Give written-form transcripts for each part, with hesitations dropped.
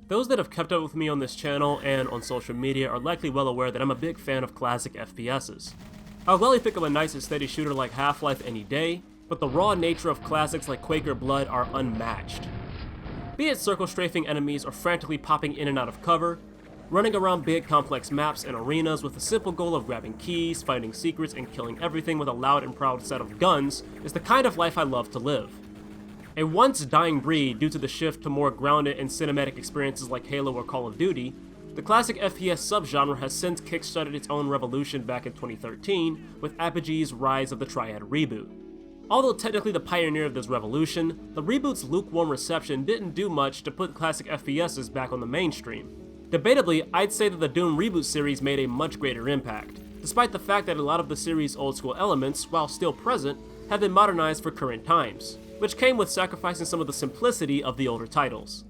Those that have kept up with me on this channel and on social media are likely well aware that I'm a big fan of classic FPSs. I'll gladly pick up a nice and steady shooter like Half-Life any day, but the raw nature of classics like Quake or Blood are unmatched. Be it circle strafing enemies or frantically popping in and out of cover, running around big complex maps and arenas with the simple goal of grabbing keys, finding secrets, and killing everything with a loud and proud set of guns is the kind of life I love to live. A once dying breed due to the shift to more grounded and cinematic experiences like Halo or Call of Duty, the classic FPS subgenre has since kickstarted its own revolution back in 2013 with Apogee's Rise of the Triad reboot. Although technically the pioneer of this revolution, the reboot's lukewarm reception didn't do much to put classic FPSs back on the mainstream. Debatably, I'd say that the Doom reboot series made a much greater impact, despite the fact that a lot of the series' old school elements, while still present, have been modernized for current times, which came with sacrificing some of the simplicity of the older titles.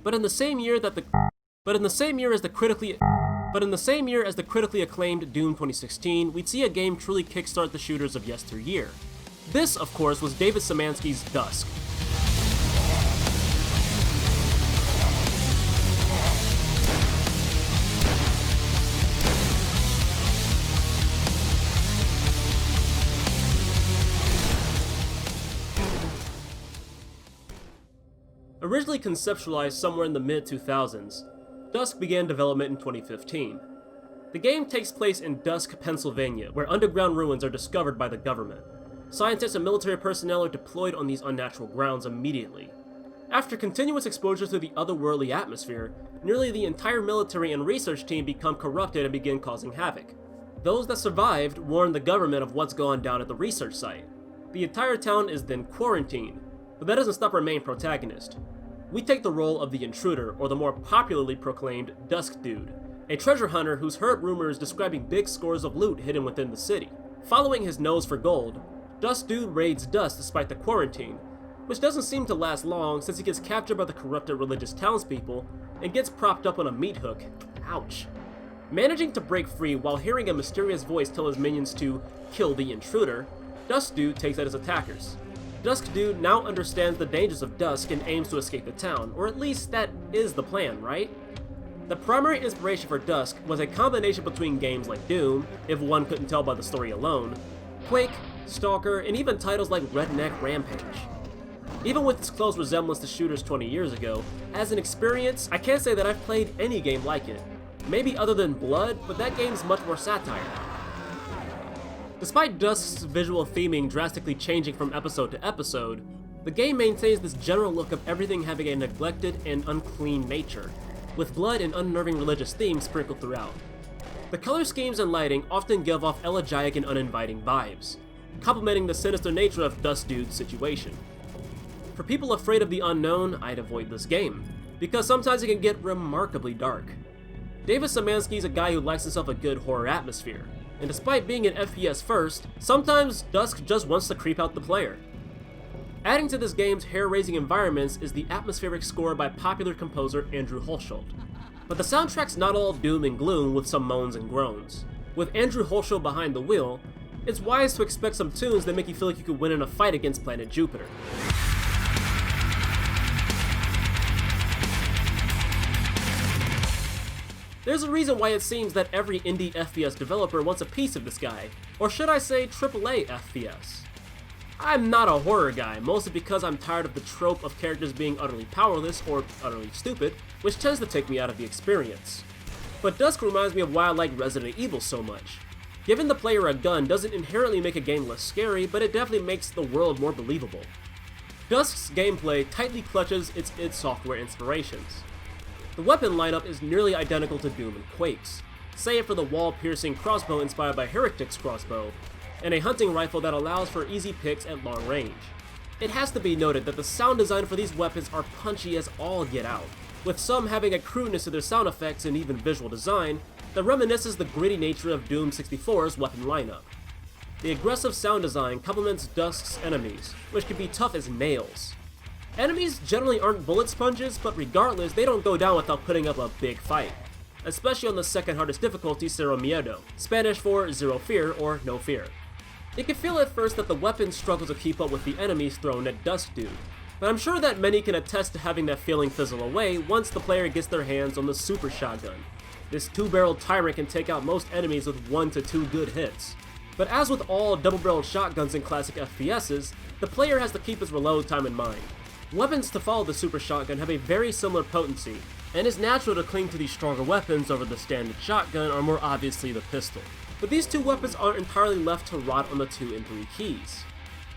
But in the same year as the critically acclaimed Doom 2016, we'd see a game truly kickstart the shooters of yesteryear. This, of course, was David Szymanski's DUSK. Originally conceptualized somewhere in the mid-2000s, DUSK began development in 2015. The game takes place in DUSK, Pennsylvania, where underground ruins are discovered by the government. Scientists and military personnel are deployed on these unnatural grounds immediately. After continuous exposure to the otherworldly atmosphere, nearly the entire military and research team become corrupted and begin causing havoc. Those that survived warn the government of what's gone down at the research site. The entire town is then quarantined, but that doesn't stop our main protagonist. We take the role of the Intruder, or the more popularly proclaimed Dusk Dude, a treasure hunter who's heard rumors describing big scores of loot hidden within the city. Following his nose for gold, Dusk Dude raids Dusk despite the quarantine, which doesn't seem to last long since he gets captured by the corrupted religious townspeople and gets propped up on a meat hook. Ouch. Managing to break free while hearing a mysterious voice tell his minions to kill the Intruder, Dusk Dude takes out his attackers. Dusk Dude now understands the dangers of Dusk and aims to escape the town, or at least that is the plan, right? The primary inspiration for Dusk was a combination between games like Doom, if one couldn't tell by the story alone, Quake, Stalker, and even titles like Redneck Rampage. Even with its close resemblance to shooters 20 years ago, as an experience, I can't say that I've played any game like it. Maybe other than Blood, but that game's much more satire. Despite Dusk's visual theming drastically changing from episode to episode, the game maintains this general look of everything having a neglected and unclean nature, with blood and unnerving religious themes sprinkled throughout. The color schemes and lighting often give off elegiac and uninviting vibes, complementing the sinister nature of Dusk Dude's situation. For people afraid of the unknown, I'd avoid this game, because sometimes it can get remarkably dark. David Szymanski's a guy who likes himself a good horror atmosphere, and despite being an FPS first, sometimes Dusk just wants to creep out the player. Adding to this game's hair-raising environments is the atmospheric score by popular composer Andrew Hulshult. But the soundtrack's not all doom and gloom with some moans and groans. With Andrew Hulshult behind the wheel, it's wise to expect some tunes that make you feel like you could win in a fight against planet Jupiter. There's a reason why it seems that every indie FPS developer wants a piece of this guy, or should I say AAA FPS. I'm not a horror guy, mostly because I'm tired of the trope of characters being utterly powerless or utterly stupid, which tends to take me out of the experience. But Dusk reminds me of why I like Resident Evil so much. Giving the player a gun doesn't inherently make a game less scary, but it definitely makes the world more believable. Dusk's gameplay tightly clutches its id Software inspirations. The weapon lineup is nearly identical to Doom and Quake's, save for the wall-piercing crossbow inspired by Heretic's crossbow, and a hunting rifle that allows for easy picks at long range. It has to be noted that the sound design for these weapons are punchy as all get out, with some having a crudeness to their sound effects and even visual design that reminisces the gritty nature of Doom 64's weapon lineup. The aggressive sound design complements Dusk's enemies, which can be tough as nails. Enemies generally aren't bullet sponges, but regardless, they don't go down without putting up a big fight, especially on the second hardest difficulty, Cero Miedo, Spanish for Zero Fear or No Fear. It can feel at first that the weapon struggles to keep up with the enemies thrown at Dusk Dude, but I'm sure that many can attest to having that feeling fizzle away once the player gets their hands on the Super Shotgun. This two-barreled tyrant can take out most enemies with 1 to 2 good hits. But as with all double-barreled shotguns in classic FPSs, the player has to keep his reload time in mind. Weapons to follow the Super Shotgun have a very similar potency, and it's natural to cling to these stronger weapons over the standard shotgun or more obviously the pistol. But these two weapons aren't entirely left to rot on the 2 and 3 keys.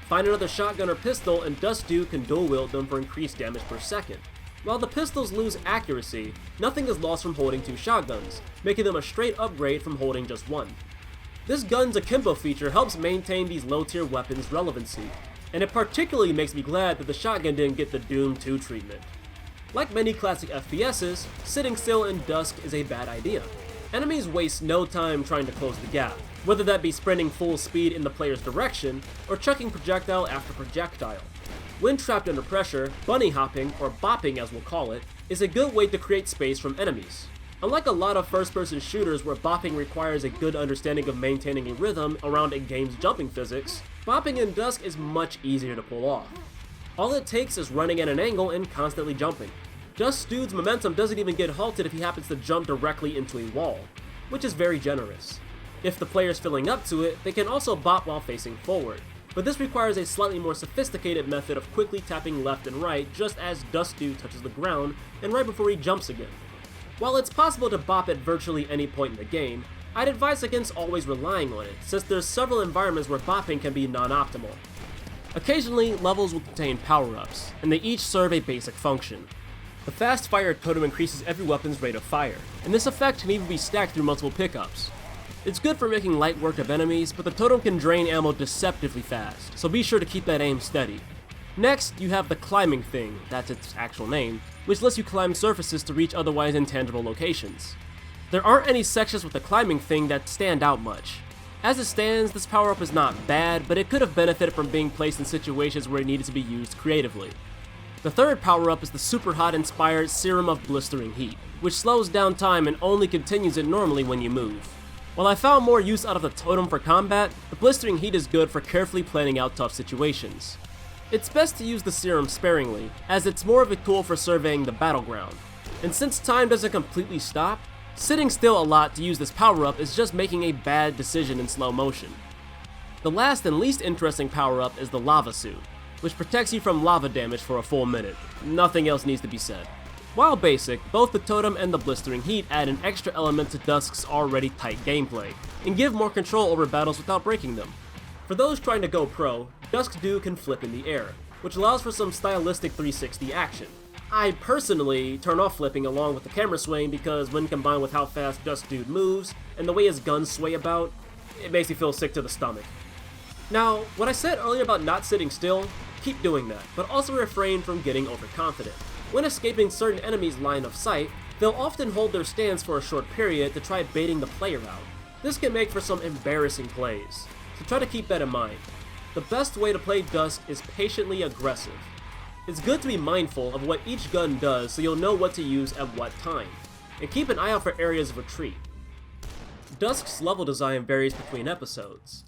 Find another shotgun or pistol and DUSK Dude can dual wield them for increased damage per second. While the pistols lose accuracy, nothing is lost from holding 2 shotguns, making them a straight upgrade from holding just 1. This gun's akimbo feature helps maintain these low tier weapons' relevancy, and it particularly makes me glad that the shotgun didn't get the Doom 2 treatment. Like many classic FPSs, sitting still in DUSK is a bad idea. Enemies waste no time trying to close the gap, whether that be sprinting full speed in the player's direction, or chucking projectile after projectile. When trapped under pressure, bunny hopping, or bopping as we'll call it, is a good way to create space from enemies. Unlike a lot of first-person shooters where bopping requires a good understanding of maintaining a rhythm around a game's jumping physics, bopping in DUSK is much easier to pull off. All it takes is running at an angle and constantly jumping. DUSK Dude's momentum doesn't even get halted if he happens to jump directly into a wall, which is very generous. If the player's filling up to it, they can also bop while facing forward, but this requires a slightly more sophisticated method of quickly tapping left and right just as DUSK Dude touches the ground and right before he jumps again. While it's possible to bop at virtually any point in the game, I'd advise against always relying on it, since there's several environments where bopping can be non-optimal. Occasionally, levels will contain power-ups, and they each serve a basic function. The fast fire totem increases every weapon's rate of fire, and this effect can even be stacked through multiple pickups. It's good for making light work of enemies, but the totem can drain ammo deceptively fast, so be sure to keep that aim steady. Next, you have the climbing thing, that's its actual name, which lets you climb surfaces to reach otherwise intangible locations. There aren't any sections with the climbing thing that stand out much. As it stands, this power-up is not bad, but it could have benefited from being placed in situations where it needed to be used creatively. The third power-up is the super hot inspired Serum of Blistering Heat, which slows down time and only continues it normally when you move. While I found more use out of the totem for combat, the Blistering Heat is good for carefully planning out tough situations. It's best to use the serum sparingly, as it's more of a tool for surveying the battleground. And since time doesn't completely stop, sitting still a lot to use this power-up is just making a bad decision in slow motion. The last and least interesting power-up is the Lava Suit, which protects you from lava damage for a full minute. Nothing else needs to be said. While basic, both the totem and the Blistering Heat add an extra element to DUSK's already tight gameplay, and give more control over battles without breaking them. For those trying to go pro, DUSK Dude can flip in the air, which allows for some stylistic 360 action. I personally turn off flipping along with the camera swaying because when combined with how fast DUSK Dude moves, and the way his guns sway about, it makes me feel sick to the stomach. Now, what I said earlier about not sitting still, keep doing that, but also refrain from getting overconfident. When escaping certain enemies' line of sight, they'll often hold their stance for a short period to try baiting the player out. This can make for some embarrassing plays, so try to keep that in mind. The best way to play DUSK is patiently aggressive. It's good to be mindful of what each gun does so you'll know what to use at what time, and keep an eye out for areas of retreat. DUSK's level design varies between episodes.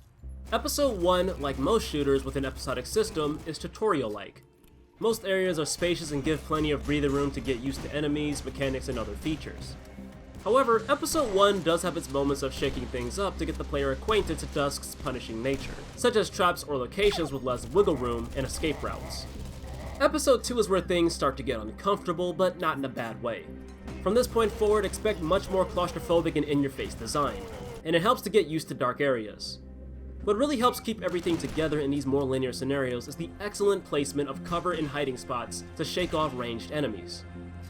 Episode 1, like most shooters with an episodic system, is tutorial-like. Most areas are spacious and give plenty of breathing room to get used to enemies, mechanics, and other features. However, Episode 1 does have its moments of shaking things up to get the player acquainted to DUSK's punishing nature, such as traps or locations with less wiggle room and escape routes. Episode 2 is where things start to get uncomfortable, but not in a bad way. From this point forward, expect much more claustrophobic and in-your-face design, and it helps to get used to dark areas. What really helps keep everything together in these more linear scenarios is the excellent placement of cover and hiding spots to shake off ranged enemies.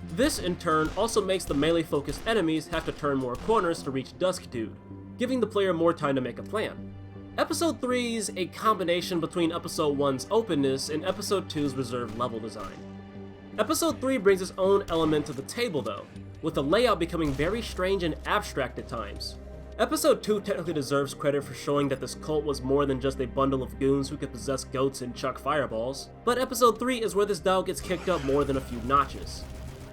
This, in turn, also makes the melee-focused enemies have to turn more corners to reach DUSK Dude, giving the player more time to make a plan. Episode 3 is a combination between Episode 1's openness and Episode 2's reserved level design. Episode 3 brings its own element to the table though, with the layout becoming very strange and abstract at times. Episode 2 technically deserves credit for showing that this cult was more than just a bundle of goons who could possess goats and chuck fireballs, but Episode 3 is where this dial gets kicked up more than a few notches.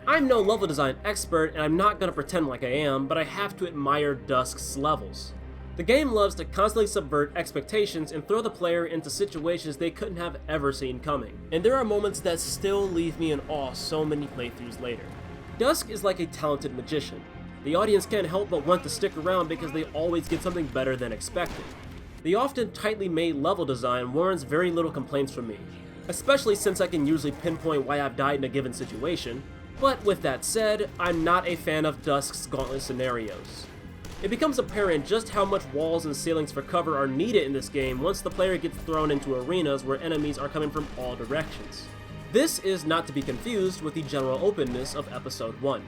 I'm no level design expert and I'm not gonna pretend like I am, but I have to admire DUSK's levels. The game loves to constantly subvert expectations and throw the player into situations they couldn't have ever seen coming, and there are moments that still leave me in awe so many playthroughs later. DUSK is like a talented magician. The audience can't help but want to stick around because they always get something better than expected. The often tightly made level design warrants very little complaints from me, especially since I can usually pinpoint why I've died in a given situation, but with that said, I'm not a fan of DUSK's gauntlet scenarios. It becomes apparent just how much walls and ceilings for cover are needed in this game once the player gets thrown into arenas where enemies are coming from all directions. This is not to be confused with the general openness of Episode 1.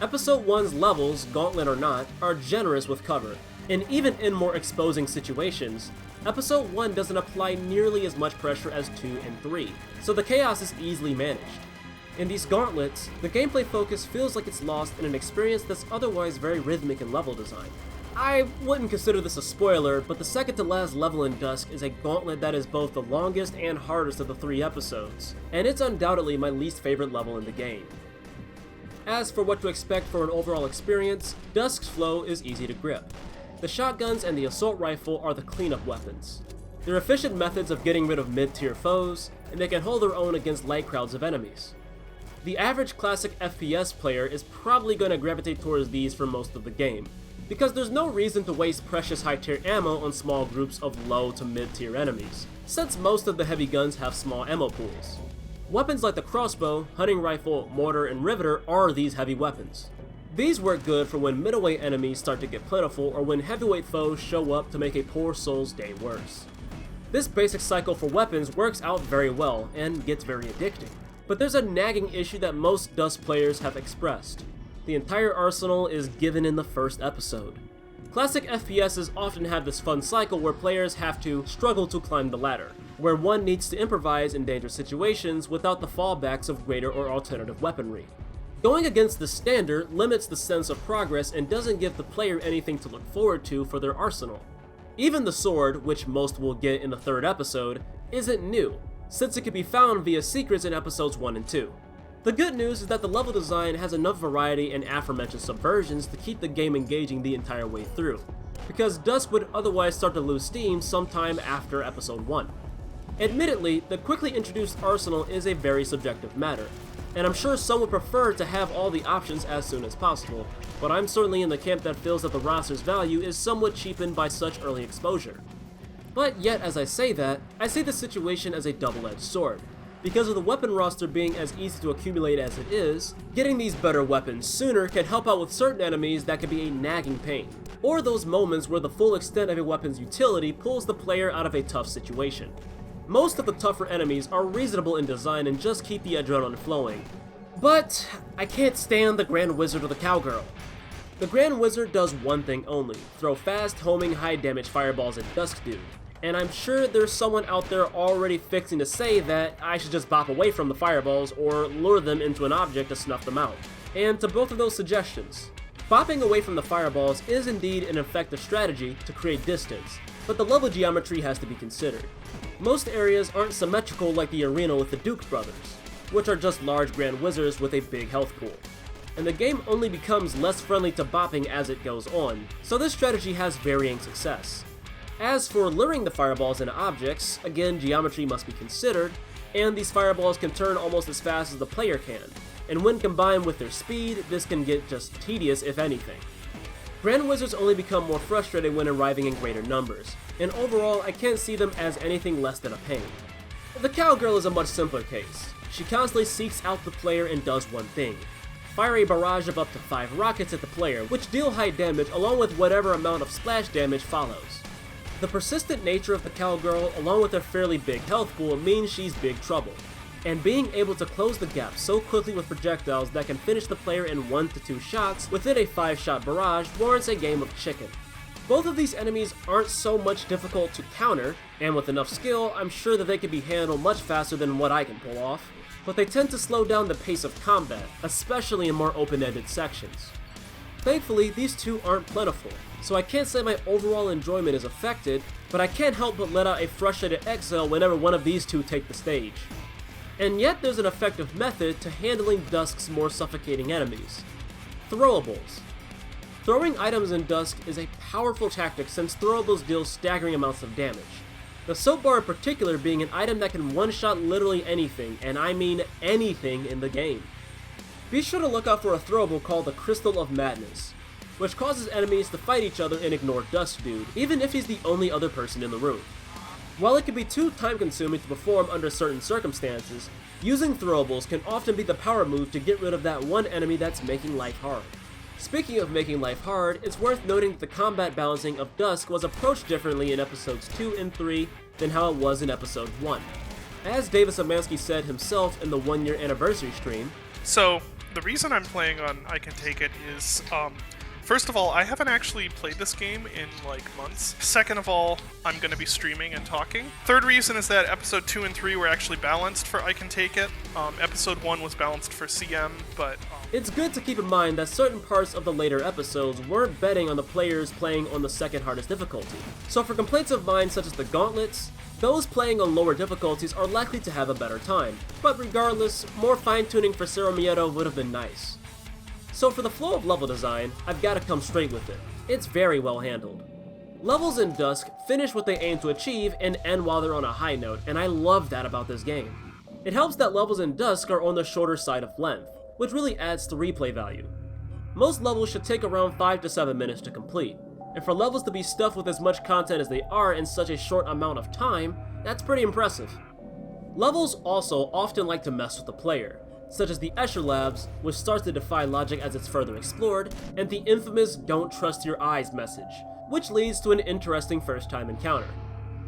Episode 1's levels, gauntlet or not, are generous with cover, and even in more exposing situations, Episode 1 doesn't apply nearly as much pressure as 2 and 3, so the chaos is easily managed. In these gauntlets, the gameplay focus feels like it's lost in an experience that's otherwise very rhythmic in level design. I wouldn't consider this a spoiler, but the second to last level in DUSK is a gauntlet that is both the longest and hardest of the 3 episodes, and it's undoubtedly my least favorite level in the game. As for what to expect for an overall experience, DUSK's flow is easy to grip. The shotguns and the assault rifle are the cleanup weapons. They're efficient methods of getting rid of mid-tier foes, and they can hold their own against light crowds of enemies. The average classic FPS player is probably going to gravitate towards these for most of the game, because there's no reason to waste precious high-tier ammo on small groups of low to mid-tier enemies, since most of the heavy guns have small ammo pools. Weapons like the crossbow, hunting rifle, mortar, and riveter are these heavy weapons. These work good for when middleweight enemies start to get plentiful or when heavyweight foes show up to make a poor soul's day worse. This basic cycle for weapons works out very well and gets very addicting. But there's a nagging issue that most DUSK players have expressed. The entire arsenal is given in the first episode. Classic FPSs often have this fun cycle where players have to struggle to climb the ladder, where one needs to improvise in dangerous situations without the fallbacks of greater or alternative weaponry. Going against the standard limits the sense of progress and doesn't give the player anything to look forward to for their arsenal. Even the sword, which most will get in the third episode, isn't new, since it can be found via secrets in episodes 1 and 2. The good news is that the level design has enough variety and aforementioned subversions to keep the game engaging the entire way through, because DUSK would otherwise start to lose steam sometime after episode 1. Admittedly, the quickly introduced arsenal is a very subjective matter, and I'm sure some would prefer to have all the options as soon as possible, but I'm certainly in the camp that feels that the roster's value is somewhat cheapened by such early exposure. But yet, as I say that, I see the situation as a double-edged sword. Because of the weapon roster being as easy to accumulate as it is, getting these better weapons sooner can help out with certain enemies that can be a nagging pain, or those moments where the full extent of a weapon's utility pulls the player out of a tough situation. Most of the tougher enemies are reasonable in design and just keep the adrenaline flowing. But I can't stand the Grand Wizard or the Cowgirl. The Grand Wizard does one thing only, throw fast, homing, high damage fireballs at DUSK Dude. And I'm sure there's someone out there already fixing to say that I should just bop away from the fireballs or lure them into an object to snuff them out. And to both of those suggestions, bopping away from the fireballs is indeed an effective strategy to create distance, but the level geometry has to be considered. Most areas aren't symmetrical like the arena with the Duke brothers, which are just large Grand Wizards with a big health pool. And the game only becomes less friendly to bopping as it goes on, so this strategy has varying success. As for luring the fireballs into objects, again geometry must be considered, and these fireballs can turn almost as fast as the player can, and when combined with their speed, this can get just tedious if anything. Grand Wizards only become more frustrating when arriving in greater numbers, and overall I can't see them as anything less than a pain. The Cowgirl is a much simpler case. She constantly seeks out the player and does one thing: fire a barrage of up to 5 rockets at the player, which deal high damage along with whatever amount of splash damage follows. The persistent nature of the Cowgirl, along with her fairly big health pool, means she's big trouble, and being able to close the gap so quickly with projectiles that can finish the player in 1 to 2 shots within a 5-shot barrage warrants a game of chicken. Both of these enemies aren't so much difficult to counter, and with enough skill, I'm sure that they can be handled much faster than what I can pull off, but they tend to slow down the pace of combat, especially in more open-ended sections. Thankfully, these two aren't plentiful, so I can't say my overall enjoyment is affected, but I can't help but let out a frustrated exhale whenever one of these two take the stage. And yet there's an effective method to handling DUSK's more suffocating enemies: throwables. Throwing items in Dusk is a powerful tactic since throwables deal staggering amounts of damage. The soap bar in particular being an item that can one-shot literally anything, and I mean anything in the game. Be sure to look out for a throwable called the Crystal of Madness, which causes enemies to fight each other and ignore Dusk Dude, even if he's the only other person in the room. While it can be too time-consuming to perform under certain circumstances, using throwables can often be the power move to get rid of that one enemy that's making life hard. Speaking of making life hard, it's worth noting that the combat balancing of Dusk was approached differently in episodes 2 and 3 than how it was in episode 1. As David Szymanski said himself in the 1-year anniversary stream, so, the reason I'm playing on I Can Take It is, first of all, I haven't actually played this game in, like, months. Second of all, I'm going to be streaming and talking. Third reason is that episode 2 and 3 were actually balanced for I Can Take It. Episode 1 was balanced for CM, but... It's good to keep in mind that certain parts of the later episodes weren't betting on the players playing on the second hardest difficulty. So for complaints of mine such as the gauntlets, those playing on lower difficulties are likely to have a better time. But regardless, more fine-tuning for Cero Miedo would have been nice. So for the flow of level design, I've got to come straight with it. It's very well handled. Levels in Dusk finish what they aim to achieve and end while they're on a high note, and I love that about this game. It helps that levels in Dusk are on the shorter side of length, which really adds to replay value. Most levels should take around 5 to 7 minutes to complete, and for levels to be stuffed with as much content as they are in such a short amount of time, that's pretty impressive. Levels also often like to mess with the player, such as the Escher Labs, which starts to defy logic as it's further explored, and the infamous "don't trust your eyes" message, which leads to an interesting first-time encounter.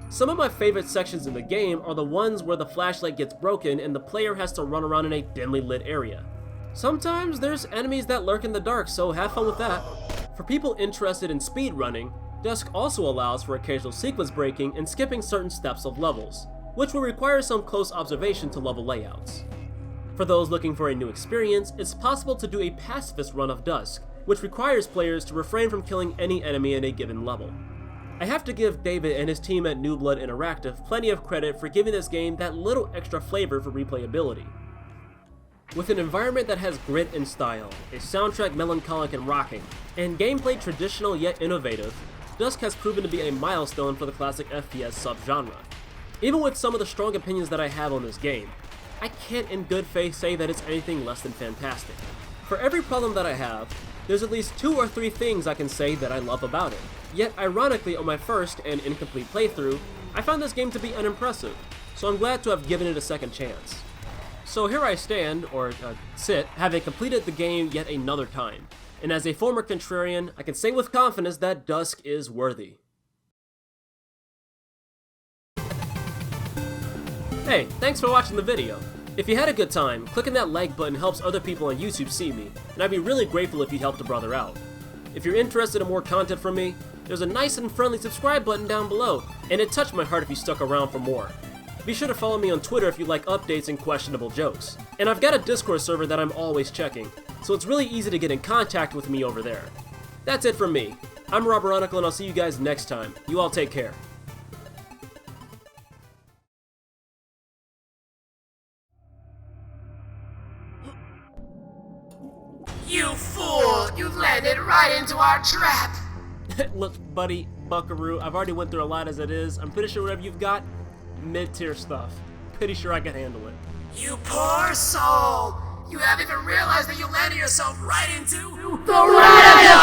Some of my favorite sections in the game are the ones where the flashlight gets broken and the player has to run around in a dimly lit area. Sometimes there's enemies that lurk in the dark, so have fun with that. For people interested in speedrunning, Dusk also allows for occasional sequence breaking and skipping certain steps of levels, which will require some close observation to level layouts. For those looking for a new experience, it's possible to do a pacifist run of Dusk, which requires players to refrain from killing any enemy in a given level. I have to give David and his team at New Blood Interactive plenty of credit for giving this game that little extra flavor for replayability. With an environment that has grit and style, a soundtrack melancholic and rocking, and gameplay traditional yet innovative, Dusk has proven to be a milestone for the classic FPS subgenre. Even with some of the strong opinions that I have on this game, I can't in good faith say that it's anything less than fantastic. For every problem that I have, there's at least 2 or 3 things I can say that I love about it. Yet ironically, on my first and incomplete playthrough, I found this game to be unimpressive, so I'm glad to have given it a second chance. So here I stand, or sit, having completed the game yet another time, and as a former contrarian, I can say with confidence that Dusk is worthy. Hey, thanks for watching the video. If you had a good time, clicking that like button helps other people on YouTube see me, and I'd be really grateful if you'd help a brother out. If you're interested in more content from me, there's a nice and friendly subscribe button down below, and it touched my heart if you stuck around for more. Be sure to follow me on Twitter if you like updates and questionable jokes. And I've got a Discord server that I'm always checking, so it's really easy to get in contact with me over there. That's it from me. I'm RoberOnocle, and I'll see you guys next time. You all take care. You fool! You landed right into our trap! Look, buddy, buckaroo, I've already went through a lot as it is. I'm pretty sure whatever you've got, mid-tier stuff. Pretty sure I can handle it. You poor soul! You haven't even realized that you landed yourself right into the rat of your